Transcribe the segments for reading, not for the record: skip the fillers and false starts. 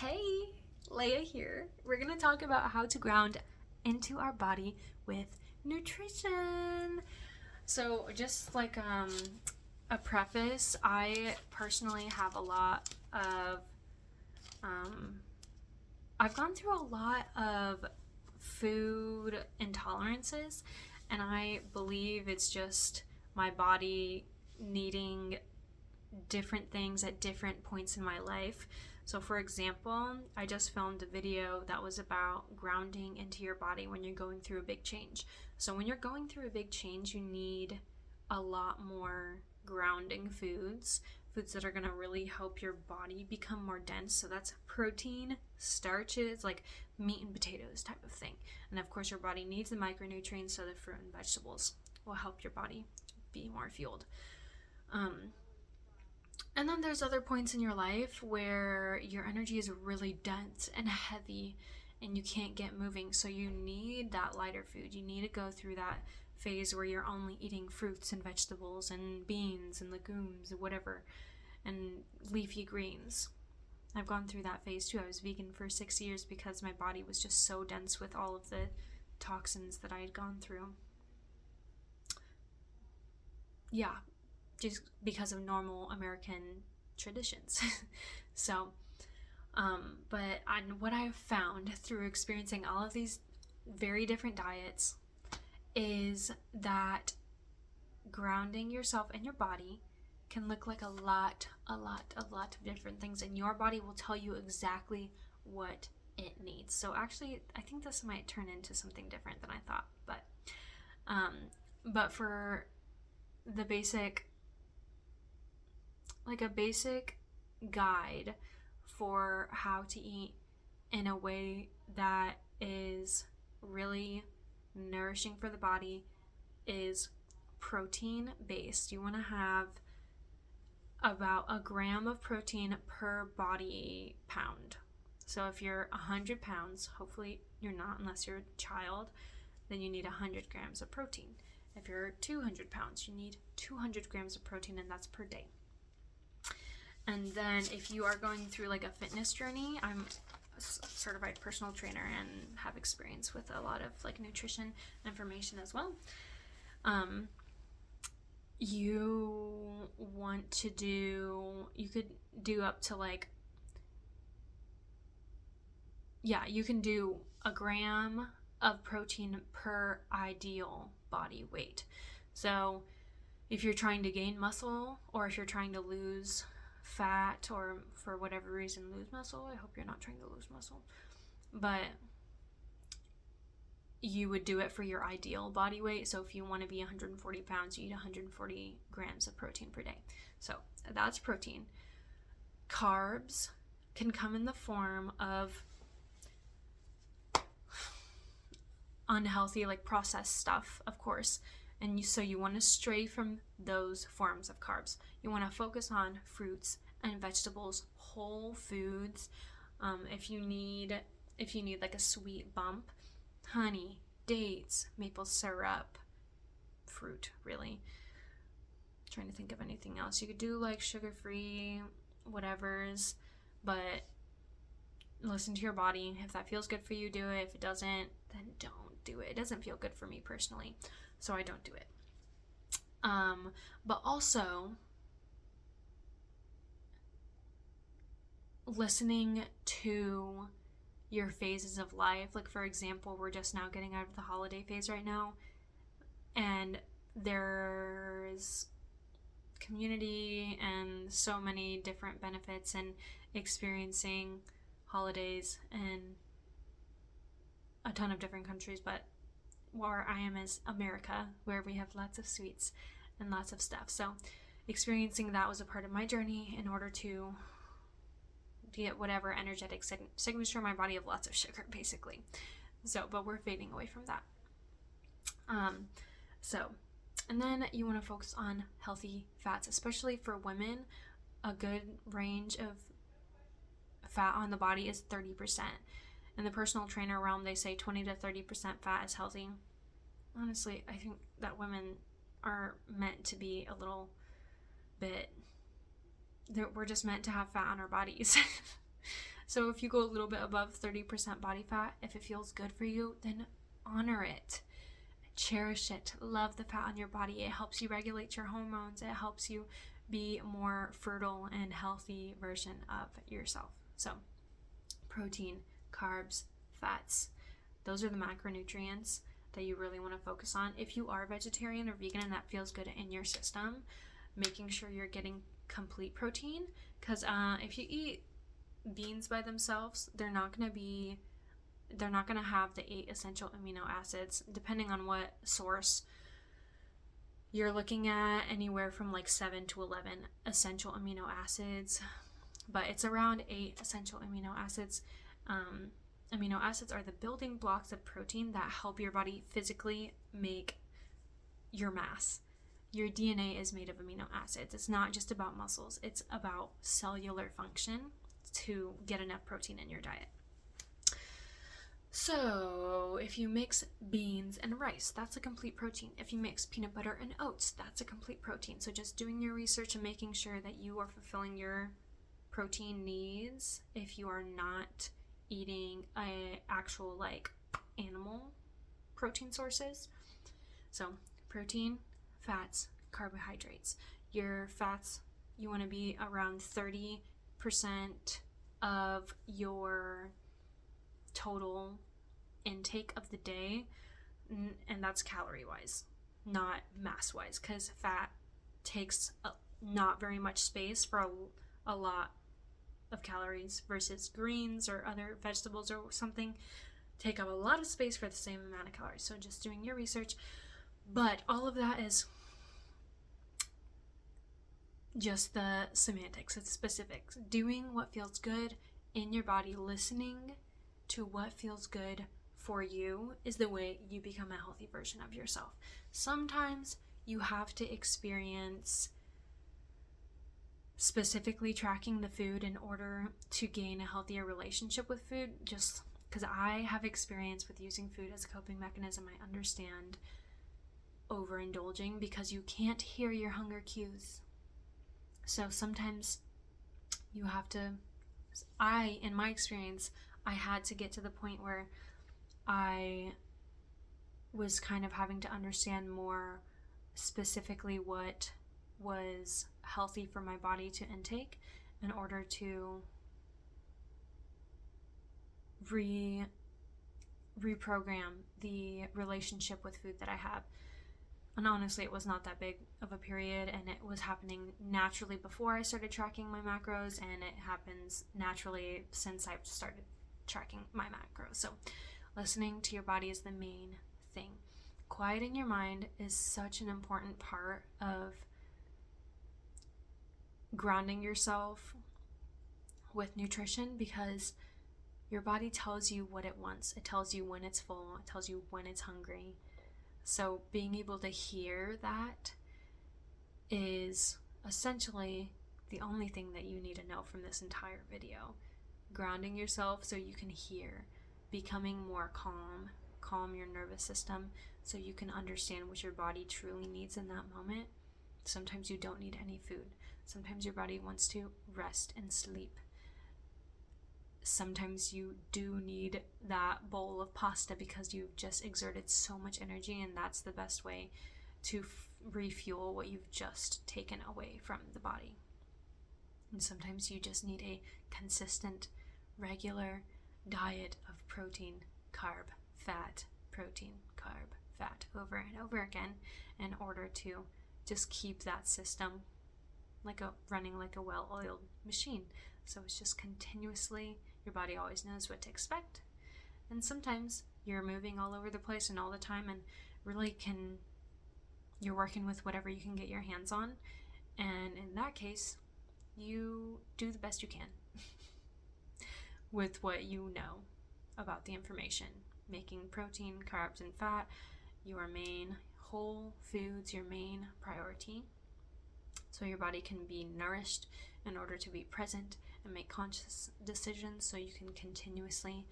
Hey, Leia here. We're going to talk about how to ground into our body with nutrition. So, just like a preface, I personally have a lot of um, I've gone through a lot of food intolerances, and I believe it's just my body needing different things at different points in my life. So, for example, I just filmed a video that was about grounding into your body when you're going through a big change. So, when you're going through a big change, you need a lot more grounding foods that are going to really help your body become more dense. So, that's protein, starches, like meat and potatoes type of thing. And of course, your body needs the micronutrients, so the fruit and vegetables will help your body be more fueled. Um, and then there's other points in your life where your energy is really dense and heavy and you can't get moving. So you need that lighter food. You need to go through that phase where you're only eating fruits and vegetables and beans and legumes and whatever and leafy greens. I've gone through that phase too. I was vegan for 6 years because my body was just so dense with all of the toxins that I had gone through. Yeah, just because of normal American traditions. so, but what I've found through experiencing all of these very different diets is that grounding yourself and your body can look like a lot of different things, and your body will tell you exactly what it needs. So actually, I think this might turn into something different than I thought, but for the basic like a basic guide for how to eat in a way that is really nourishing for the body is protein based. You want to have about a gram of protein per body pound. So if you're 100 pounds, hopefully you're not unless you're a child, then you need 100 grams of protein. If you're 200 pounds, you need 200 grams of protein, and that's per day. And then if you are going through like a fitness journey, I'm a certified personal trainer and have experience with a lot of like nutrition information as well. You could do up to you can do a gram of protein per ideal body weight. So if you're trying to gain muscle or if you're trying to lose fat or for whatever reason lose muscle, I hope you're not trying to lose muscle, but you would do it for your ideal body weight. So if you want to be 140 pounds, you eat 140 grams of protein per day. So that's protein. Carbs can come in the form of unhealthy, like processed stuff, of course. And so you want to stray from those forms of carbs. You want to focus on fruits and vegetables, whole foods. If you need like a sweet bump, honey, dates, maple syrup, fruit, really. I'm trying to think of anything else. You could do like sugar-free, whatever's, but listen to your body. If that feels good for you, do it. If it doesn't, then don't do it. It doesn't feel good for me personally, so I don't do it. But also listening to your phases of life. Like, for example, we're just now getting out of the holiday phase right now, and there's community and so many different benefits in experiencing holidays in a ton of different countries, but where I am is America, where we have lots of sweets and lots of stuff. So experiencing that was a part of my journey in order to get whatever energetic signature in my body of lots of sugar, basically. So, but we're fading away from that. And then you want to focus on healthy fats, especially for women. A good range of fat on the body is 30%. In the personal trainer realm, they say 20 to 30% fat is healthy. Honestly, I think that women are meant to be a little bit, we're just meant to have fat on our bodies. So if you go a little bit above 30% body fat, if it feels good for you, then honor it. Cherish it. Love the fat on your body. It helps you regulate your hormones. It helps you be a more fertile and healthy version of yourself. So protein, carbs, fats, those are the macronutrients that you really want to focus on. If you are vegetarian or vegan and that feels good in your system, making sure you're getting complete protein, because if you eat beans by themselves, they're not going to have the 8 essential amino acids, depending on what source you're looking at, anywhere from like 7 to 11 essential amino acids, but it's around 8 essential amino acids. Amino acids are the building blocks of protein that help your body physically make your mass. Your DNA is made of amino acids. It's not just about muscles, it's about cellular function to get enough protein in your diet. So if you mix beans and rice, that's a complete protein. If you mix peanut butter and oats, that's a complete protein. So just doing your research and making sure that you are fulfilling your protein needs. If you are not eating actual like animal protein sources. So protein, fats, carbohydrates. Your fats, you want to be around 30% of your total intake of the day, and that's calorie wise, not mass wise, because fat takes not very much space for a lot of calories, versus greens or other vegetables or something take up a lot of space for the same amount of calories. So just doing your research. But all of that is just the semantics, it's specifics. Doing what feels good in your body, listening to what feels good for you is the way you become a healthy version of yourself. Sometimes you have to experience specifically tracking the food in order to gain a healthier relationship with food, just because I have experience with using food as a coping mechanism. I understand overindulging because you can't hear your hunger cues. So sometimes you have to, in my experience, I had to get to the point where I was kind of having to understand more specifically what was healthy for my body to intake in order to reprogram the relationship with food that I have. And honestly, it was not that big of a period, and it was happening naturally before I started tracking my macros, and it happens naturally since I've started tracking my macros. So listening to your body is the main thing. Quieting your mind is such an important part of grounding yourself with nutrition, because your body tells you what it wants. It tells you when it's full. It tells you when it's hungry. So being able to hear that is essentially the only thing that you need to know from this entire video. Grounding yourself so you can hear, becoming more calm your nervous system so you can understand what your body truly needs in that moment. Sometimes you don't need any food. Sometimes your body wants to rest and sleep. Sometimes you do need that bowl of pasta because you've just exerted so much energy, and that's the best way to refuel what you've just taken away from the body. And sometimes you just need a consistent, regular diet of protein, carb, fat, protein, carb, fat over and over again in order to just keep that system running like a well-oiled machine. So it's just continuously, your body always knows what to expect. And sometimes you're moving all over the place and all the time, and really you're working with whatever you can get your hands on. And in that case, you do the best you can with what you know about the information. Making protein, carbs, and fat your main whole foods, your main priority, so your body can be nourished in order to be present and make conscious decisions, so you can continuously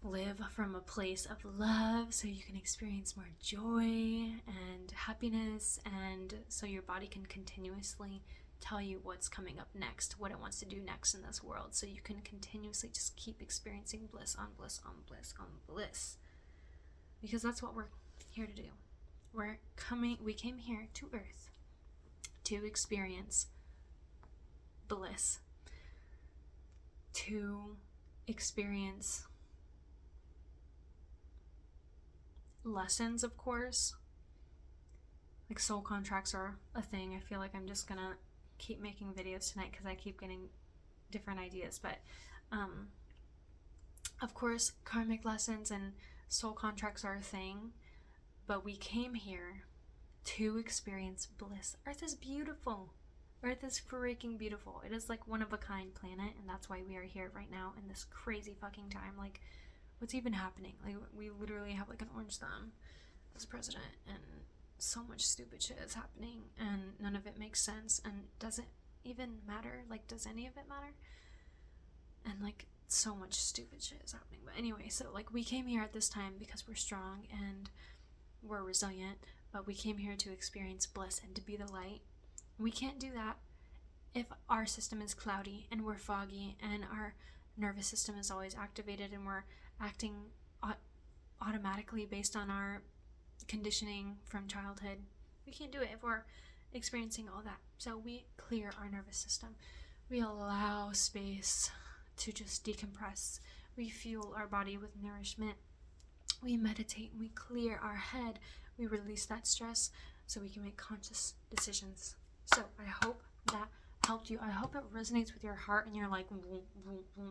live from a place of love, so you can experience more joy and happiness, and so your body can continuously tell you what's coming up next, what it wants to do next in this world, so you can continuously just keep experiencing bliss on bliss on bliss on bliss. Because that's what we're here to do. We came here to Earth to experience bliss, to experience lessons, of course. Like, soul contracts are a thing. I feel like I'm just gonna keep making videos tonight because I keep getting different ideas. But of course, karmic lessons and soul contracts are a thing. But we came here to experience bliss. Earth is beautiful. Earth is freaking beautiful. It is like one of a kind planet, and that's why we are here right now in this crazy fucking time. Like, what's even happening? Like, we literally have like an orange thumb as president, and so much stupid shit is happening, and none of it makes sense, and doesn't even matter. Like, does any of it matter? And like, so much stupid shit is happening. But anyway, so like, we came here at this time because we're strong and we're resilient, but we came here to experience bliss and to be the light. We can't do that if our system is cloudy and we're foggy and our nervous system is always activated and we're acting automatically based on our conditioning from childhood. We can't do it if we're experiencing all that. So we clear our nervous system. We allow space to just decompress. We fuel our body with nourishment. We meditate and we clear our head. We release that stress so we can make conscious decisions. So I hope that helped you. I hope it resonates with your heart and you're like,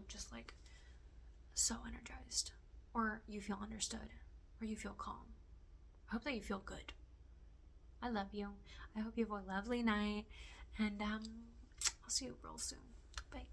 just like so energized, or you feel understood, or you feel calm. I hope that you feel good. I love you. I hope you have a lovely night, and I'll see you real soon. Bye.